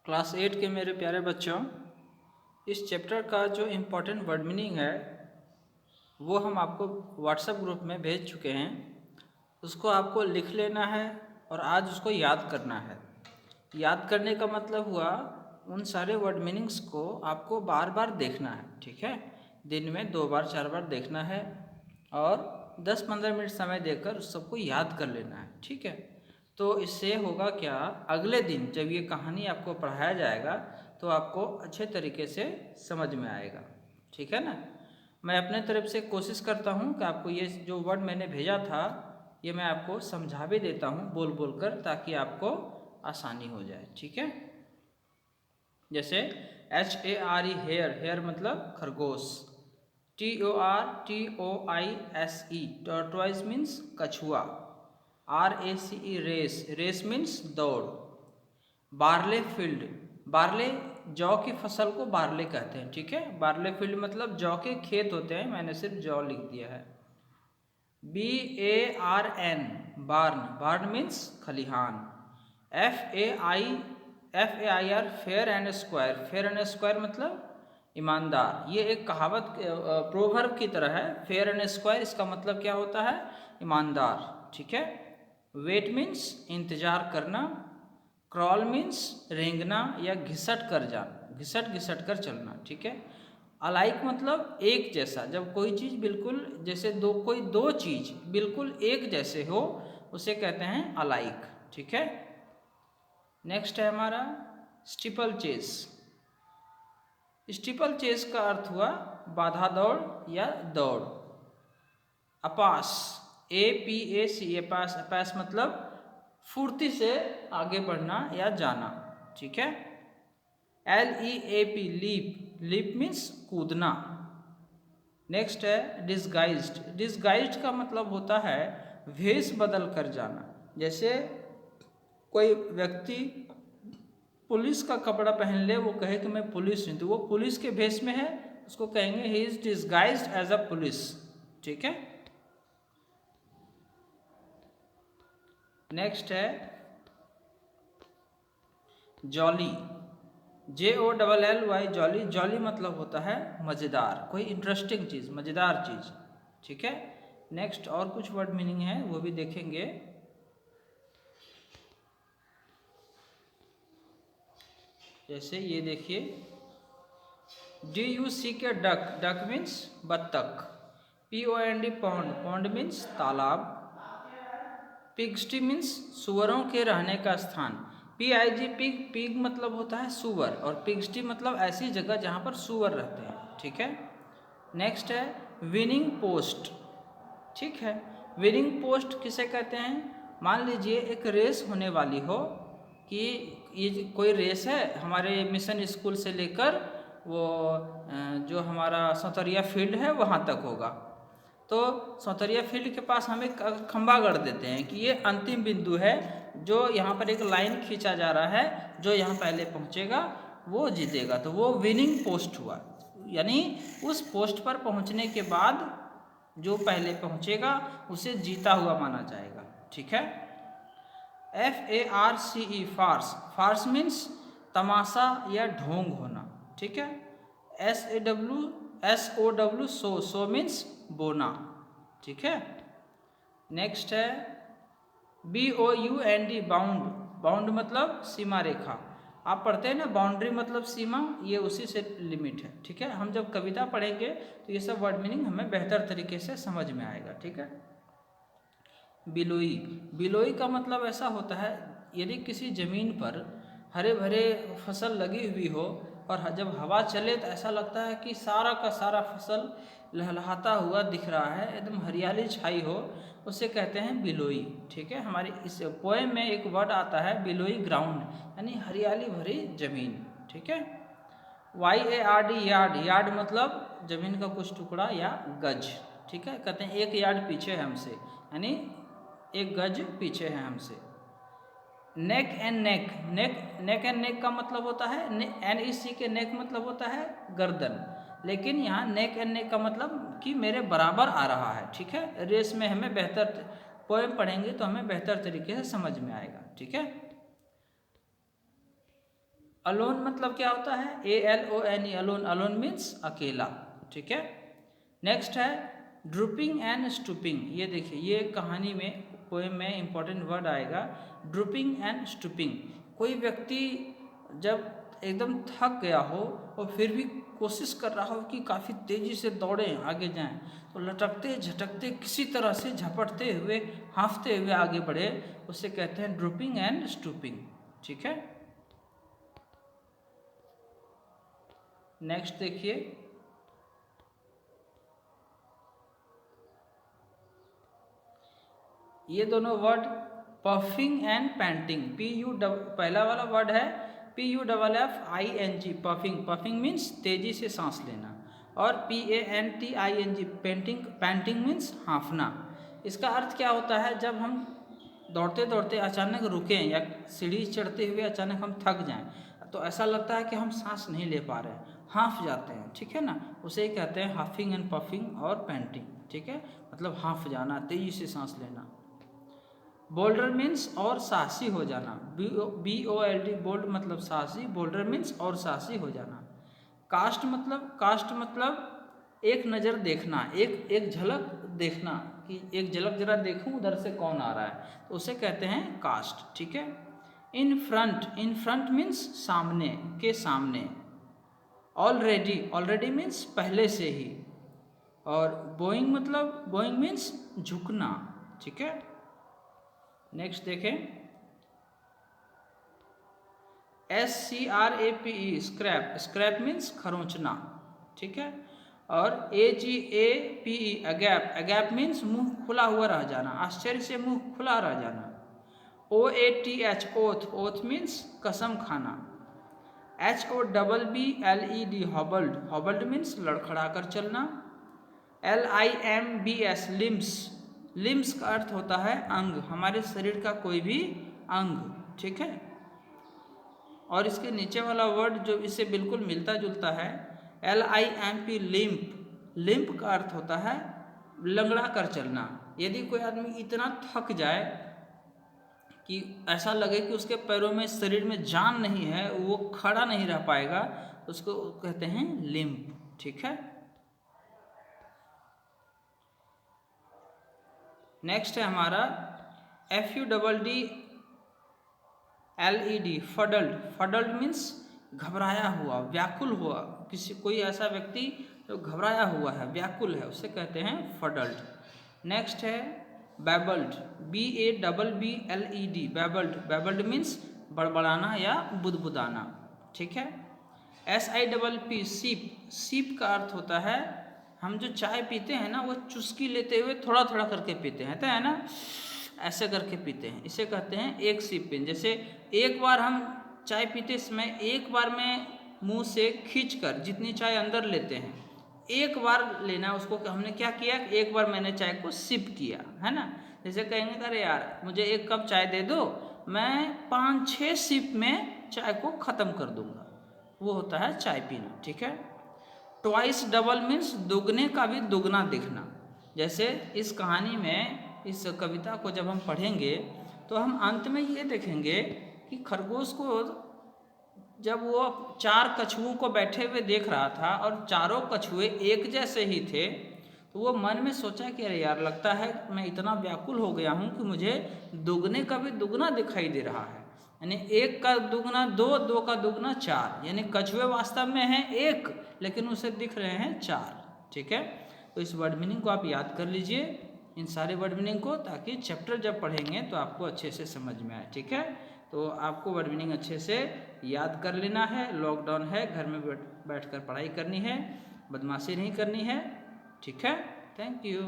Class 8 के मेरे प्यारे बच्चों, इस चैप्टर का जो इम्पोर्टेंट वर्ड मीनिंग है वो हम आपको व्हाट्सएप ग्रुप में भेज चुके हैं। उसको आपको लिख लेना है और आज उसको याद करना है। याद करने का मतलब हुआ उन सारे वर्ड मीनिंग्स को आपको बार बार देखना है, ठीक है। दिन में 2 बार 4 बार देखना है और 10-15 मिनट समय देकर उस सबको याद कर लेना है, ठीक है। तो इससे होगा क्या, अगले दिन जब ये कहानी आपको पढ़ाया जाएगा तो आपको अच्छे तरीके से समझ में आएगा, ठीक है ना। मैं अपने तरफ से कोशिश करता हूँ कि आपको ये जो वर्ड मैंने भेजा था ये मैं आपको समझा भी देता हूँ बोल बोल कर, ताकि आपको आसानी हो जाए, ठीक है। जैसे HARE हेयर, हेयर मतलब खरगोश। TORTOISE टॉर्टोइज मीन्स कछुआ। RACE रेस, रेस मीन्स दौड़। बार्ले फील्ड, बार्ले जौ की फसल को बार्ले कहते हैं, ठीक है। बार्ले फील्ड मतलब जौ के खेत होते हैं, मैंने सिर्फ जौ लिख दिया है। BARN बार्न, बार्न मीन्स खलिहान। FAIR fair and square, fair and square मतलब ईमानदार। ये एक कहावत प्रोवर्ब की तरह है। फेयर एंड स्क्वायर इसका मतलब क्या होता है, ईमानदार, ठीक है। वेट मीन्स इंतजार करना। क्रॉल मीन्स रेंगना या घिसट कर जाना, घिसट घिसट कर चलना, ठीक है। अलाइक मतलब एक जैसा, जब कोई चीज़ बिल्कुल जैसे कोई दो चीज़ बिल्कुल एक जैसे हो उसे कहते हैं अलाइक, ठीक है। नेक्स्ट है हमारा स्टीपल चेस। स्टीपल चेस का अर्थ हुआ बाधा दौड़ या दौड़। अपास, APAC, अपास, अपास मतलब फुर्ती से आगे बढ़ना या जाना, ठीक है। LEAP लीप, लीप मीन्स कूदना। नेक्स्ट है डिसगाइज्ड, डिसगाइज्ड का मतलब होता है भेष बदल कर जाना। जैसे कोई व्यक्ति पुलिस का कपड़ा पहन ले, वो कहे कि मैं पुलिस हूँ, तो वो पुलिस के भेष में है, उसको कहेंगे he is disguised as a police, ठीक है। नेक्स्ट है जॉली, JOLLY जॉली, जॉली मतलब होता है मज़ेदार, कोई इंटरेस्टिंग चीज़, मज़ेदार चीज़, ठीक है। नेक्स्ट और कुछ वर्ड मीनिंग है वो भी देखेंगे। जैसे ये देखिए DUCK डक, डक मीन्स बत्तख। POND पौंड, पौंड मीन्स तालाब। पिगस्टी मीन्स सुअरों के रहने का स्थान। PIG पिग, पिग मतलब होता है सुअर और पिगस्टी मतलब ऐसी जगह जहाँ पर सुअर रहते हैं, ठीक है। नेक्स्ट है विनिंग पोस्ट, ठीक है। विनिंग पोस्ट किसे कहते हैं, मान लीजिए एक रेस होने वाली हो कि ये कोई रेस है हमारे मिशन स्कूल से लेकर वो जो हमारा सौतरिया फील्ड है वहाँ तक होगा। तो सौतरिया फील्ड के पास हम एक खंबा गढ़ देते हैं कि ये अंतिम बिंदु है, जो यहाँ पर एक लाइन खींचा जा रहा है, जो यहाँ पहले पहुँचेगा वो जीतेगा। तो वो विनिंग पोस्ट हुआ, यानी उस पोस्ट पर पहुँचने के बाद जो पहले पहुँचेगा उसे जीता हुआ माना जाएगा, ठीक है। FARCE फार्स, फार्स मीन्स तमाशा या ढोंग होना, ठीक है। SOW सो, सो मीन्स बोना, ठीक है। नेक्स्ट है BOUND बाउंड, बाउंड मतलब सीमा रेखा। आप पढ़ते हैं ना बाउंड्री मतलब सीमा, ये उसी से लिमिट है, ठीक है। हम जब कविता पढ़ेंगे तो ये सब वर्ड मीनिंग हमें बेहतर तरीके से समझ में आएगा, ठीक है। बिलोई, बिलोई का मतलब ऐसा होता है यदि किसी ज़मीन पर हरे भरे फसल लगी हुई हो और जब हवा चले तो ऐसा लगता है कि सारा का सारा फसल लहलहाता हुआ दिख रहा है, एकदम हरियाली छाई हो, उसे कहते हैं बिलोई, ठीक है। हमारी इस पोएम में एक वर्ड आता है बिलोई ग्राउंड, यानी हरियाली भरी ज़मीन, ठीक है। YARD यार्ड, यार्ड मतलब ज़मीन का कुछ टुकड़ा या गज, ठीक है। कहते हैं एक यार्ड पीछे है हमसे, यानी एक गज पीछे है हमसे। Neck and neck, neck, neck and neck का मतलब होता है NEC के नेक मतलब होता है गर्दन, लेकिन यहाँ नेक एंड नेक का मतलब कि मेरे बराबर आ रहा है, ठीक है। रेस में हमें बेहतर पोएम पढ़ेंगे तो हमें बेहतर तरीके से समझ में आएगा, ठीक है। अलोन मतलब क्या होता है, ALONE, अलोन, अलोन मीन्स अकेला, ठीक है। नेक्स्ट है ड्रूपिंग एंड स्टूपिंग। ये देखिए, ये कहानी में, पोएम में इंपॉर्टेंट वर्ड आएगा, ड्रूपिंग एंड स्टूपिंग। कोई व्यक्ति जब एकदम थक गया हो और फिर भी कोशिश कर रहा हो कि काफ़ी तेज़ी से दौड़ें, आगे जाएं, तो लटकते झटकते किसी तरह से झपटते हुए, हाँफते हुए आगे बढ़े, उसे कहते हैं ड्रूपिंग एंड स्टूपिंग, ठीक है। नेक्स्ट देखिए, ये दोनों वर्ड पफिंग एंड पैंटिंग, पहला वाला वर्ड है PUFFING, पफिंग, पफिंग मीन्स तेजी से सांस लेना, और PANTING, पेंटिंग, पैंटिंग मीन्स हाँफना। इसका अर्थ क्या होता है, जब हम दौड़ते दौड़ते अचानक रुकें या सीढ़ी चढ़ते हुए अचानक हम थक जाएं, तो ऐसा लगता है कि हम सांस नहीं ले पा रहे हैं, हाँफ जाते हैं, ठीक है ना, उसे ही कहते हैं हाफिंग एंड पफिंग और पैंटिंग, ठीक है, मतलब हाँफ जाना, तेजी से सांस लेना। बोल्डर मीन्स और साहसी हो जाना, BOLD, बोल्ड मतलब साहसी, बोल्डर मीन्स और साहसी हो जाना। कास्ट मतलब एक नज़र देखना, एक झलक देखना, कि एक झलक जरा देखूं उधर से कौन आ रहा है, तो उसे कहते हैं कास्ट, ठीक है। इन फ्रंट मीन्स सामने, के सामने। ऑलरेडी मीन्स पहले से ही। और बोइंग मीन्स झुकना, ठीक है। नेक्स्ट देखें, SCRAPE, स्क्रैप मीन्स खरोंचना, ठीक है। और AGAPE, अगैप मीन्स मुंह खुला हुआ रह जाना, आश्चर्य से मुंह खुला रह जाना। OATH, ओथ मीन्स कसम खाना। HOBBLED, हॉबल्ड मीन्स लड़खड़ा कर चलना। LIMBS, लिम्स का अर्थ होता है अंग, हमारे शरीर का कोई भी अंग, ठीक है। और इसके नीचे वाला वर्ड जो इससे बिल्कुल मिलता जुलता है, LIMP, लिम्प का अर्थ होता है लंगड़ा कर चलना। यदि कोई आदमी इतना थक जाए कि ऐसा लगे कि उसके पैरों में, शरीर में जान नहीं है, वो खड़ा नहीं रह पाएगा, उसको कहते हैं लिम्प, ठीक है। नेक्स्ट है हमारा FUDDLED, फडल्ड मीन्स घबराया हुआ, व्याकुल हुआ, कोई ऐसा व्यक्ति जो घबराया हुआ है, व्याकुल है, उसे कहते हैं फडल्ड। नेक्स्ट है बैबल्ड, BABBLED, बैबल्ड मीन्स बड़बड़ाना या बुदबुदाना, ठीक है। SIPP, सीप का अर्थ होता है, हम जो चाय पीते हैं ना, वो चुस्की लेते हुए थोड़ा थोड़ा करके पीते हैं, तो है ना, ऐसे करके पीते हैं, इसे कहते हैं एक सिप पिन। जैसे एक बार हम चाय पीते समय एक बार में मुंह से खींचकर जितनी चाय अंदर लेते हैं, एक बार लेना, उसको हमने क्या किया, एक बार मैंने चाय को सिप किया, है ना। जैसे कहेंगे अरे यार मुझे एक कप चाय दे दो, मैं 5-6 सिप में चाय को ख़त्म कर दूंगा, वो होता है चाय पीना, ठीक है। ट्वाइस डबल मीन्स दुगने का भी दुगना दिखना। जैसे इस कहानी में, इस कविता को जब हम पढ़ेंगे तो हम अंत में ये देखेंगे कि खरगोश को जब वो 4 कछुओं को बैठे हुए देख रहा था और चारों कछुए एक जैसे ही थे, तो वो मन में सोचा कि अरे यार, लगता है मैं इतना व्याकुल हो गया हूँ कि मुझे दुगने का भी दुगना दिखाई दे रहा है। यानी 1 का दुगना 2, 2 का दुगना 4, यानी कछुए वास्तव में हैं 1, लेकिन उसे दिख रहे हैं 4, ठीक है। तो इस वर्ड मीनिंग को आप याद कर लीजिए, इन सारे वर्ड मीनिंग को, ताकि चैप्टर जब पढ़ेंगे तो आपको अच्छे से समझ में आए, ठीक है। तो आपको वर्ड मीनिंग अच्छे से याद कर लेना है। लॉकडाउन है, घर में बैठकर पढ़ाई करनी है, बदमाशी नहीं करनी है, ठीक है। Thank you.